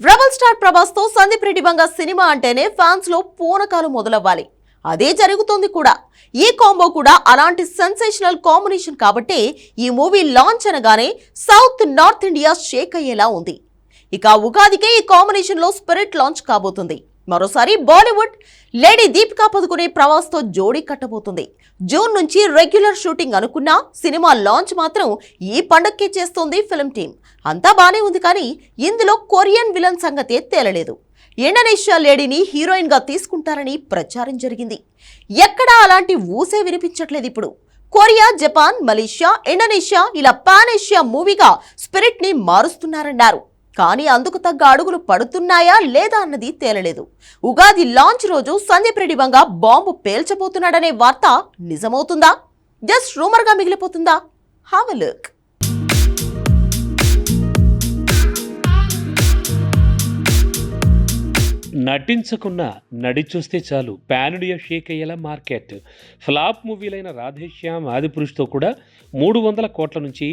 Rebel star Prabhas తో సందీప్ రెడ్డి బంగా cinema అంటేనే fans లో పూనకాలు మొదలవ్వాలి. అదే జరుగుతోంది కూడా. ఈ కాంబో కూడా అలాంటి సెన్సేషనల్ కాంబినేషన్ కాబట్టి ఈ మూవీ లాంచ్ అనగానే సౌత్ నార్త్ ఇండియా షేక్ అయ్యేలా ఉంది. ఇక ఉగాదికే ఈ కాంబినేషన్ లో స్పిరిట్ లాంచ్ కాబోతుంది. మరోసారి బాలీవుడ్ లేడీ దీపికా పదుకునే ప్రభాస్ తో జోడీ కట్టబోతుంది. జూన్ నుంచి రెగ్యులర్ షూటింగ్ అనుకున్నా సినిమా లాంచ్ మాత్రం ఈ పండక్కే చేస్తోంది ఫిల్మ్ టీం. అంతా బానే ఉంది, కానీ ఇందులో కొరియన్ విలన్ సంగతే తేలలేదు. ఇండోనేషియా లేడీని హీరోయిన్ గా తీసుకుంటారని ప్రచారం జరిగింది. ఎక్కడా అలాంటి ఊసే వినిపించట్లేదు. ఇప్పుడు కొరియా, జపాన్, మలేషియా, ఇండోనేషియా ఇలా పాన్ ఏషియా మూవీగా స్పిరిట్ ని మారుస్తున్నారన్నారు. కానీ అందుకు తగ్గ అడుగులు పడుతున్నాయా లేదా అన్నది తేలలేదు. ఉగాది లాంచ్ రోజు సందీప్ రెడ్డి బంగా బాంబు పేల్చబోతున్నాడనే వార్త నిజమవుతుందా, జస్ట్ రూమర్ గా మిగిలిపోతుందా? Have a look. నటించకున్నా నడి చూస్తే చాలు పాన్ ఇండియా షేక్ అయ్యేలా మార్కెట్. ఫ్లాప్ మూవీలైన రాధేశ్యామ్, ఆదిపురుష్తో కూడా 300 కోట్ల నుంచి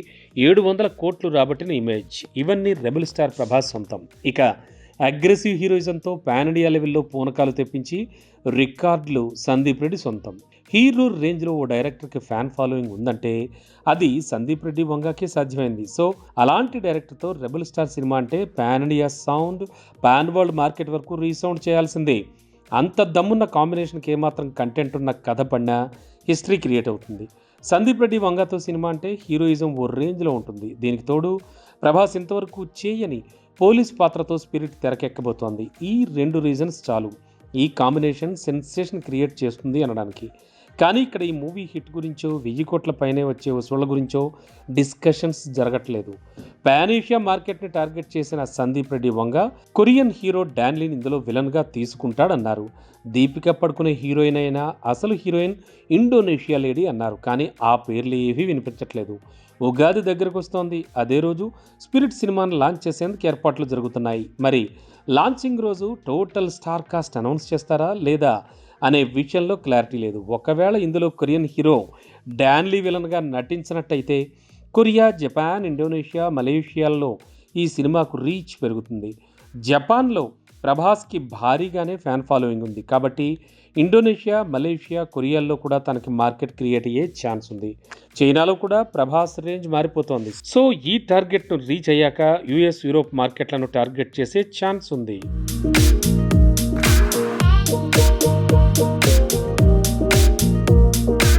700 కోట్లు రాబట్టిన ఇమేజ్. ఇవన్నీ రెబల్ స్టార్ ప్రభాస్ సొంతం. ఇక అగ్రెసివ్ హీరోయిజంతో పాన్ ఇండియా లెవెల్లో పూనకాలు తెప్పించి రికార్డులు సందీప్ రెడ్డి సొంతం. హీరో రేంజ్లో ఓ డైరెక్టర్కి ఫ్యాన్ ఫాలోయింగ్ ఉందంటే అది సందీప్ రెడ్డి వంగాకే సాధ్యమైంది. సో అలాంటి డైరెక్టర్తో రెబల్ స్టార్ సినిమా అంటే pan India sound, pan world market వరకు రీసౌండ్ చేయాల్సిందే. అంత దమ్మున్న కాంబినేషన్కి ఏమాత్రం కంటెంట్ ఉన్న కథ పడినా హిస్టరీ క్రియేట్ అవుతుంది. సందీప్ రెడ్డి వంగాతో సినిమా అంటే హీరోయిజం ఓ రేంజ్లో ఉంటుంది. దీనికి తోడు ప్రభాస్ ఇంతవరకు చేయని పోలీస్ పాత్రతో స్పిరిట్ తెరకెక్కబోతోంది. ఈ 2 రీజన్స్ చాలు ఈ కాంబినేషన్ సెన్సేషన్ క్రియేట్ చేస్తుంది అనడానికి. కానీ ఇక్కడ ఈ మూవీ హిట్ గురించో 1000 కోట్ల పైనే వచ్చే వసూళ్ల గురించో డిస్కషన్స్ జరగట్లేదు. పాన్ ఏషియా మార్కెట్ని టార్గెట్ చేసిన సందీప్ రెడ్డి వంగ కొరియన్ హీరో డాన్లీని ఇందులో విలన్గా తీసుకుంటాడన్నారు. దీపిక పడుకునే హీరోయిన్ అయినా అసలు హీరోయిన్ ఇండోనేషియా లేడీ అన్నారు. కానీ ఆ పేర్లు ఏవీ వినిపించట్లేదు. ఉగాది దగ్గరకు వస్తోంది. అదే రోజు స్పిరిట్ సినిమాను లాంచ్ చేసేందుకు ఏర్పాట్లు జరుగుతున్నాయి. మరి లాంచింగ్ రోజు టోటల్ స్టార్ కాస్ట్ అనౌన్స్ చేస్తారా లేదా అనే విషయంలో క్లారిటీ లేదు. ఒకవేళ ఇందులో కొరియన్ హీరో డాన్లీ విలన్గా నటించినట్టయితే కొరియా, జపాన్, ఇండోనేషియా, మలేషియాల్లో ఈ సినిమాకు రీచ్ పెరుగుతుంది. జపాన్లో ప్రభాస్కి భారీగానే ఫ్యాన్ ఫాలోయింగ్ ఉంది కాబట్టి ఇండోనేషియా, మలేషియా, కొరియాల్లో కూడా తనకి మార్కెట్ క్రియేట్ అయ్యే ఛాన్స్ ఉంది. చైనాలో కూడా ప్రభాస్ రేంజ్ మారిపోతోంది. సో ఈ టార్గెట్ను రీచ్ అయ్యాక యుఎస్, యూరోప్ మార్కెట్లను టార్గెట్ చేసే ఛాన్స్ ఉంది.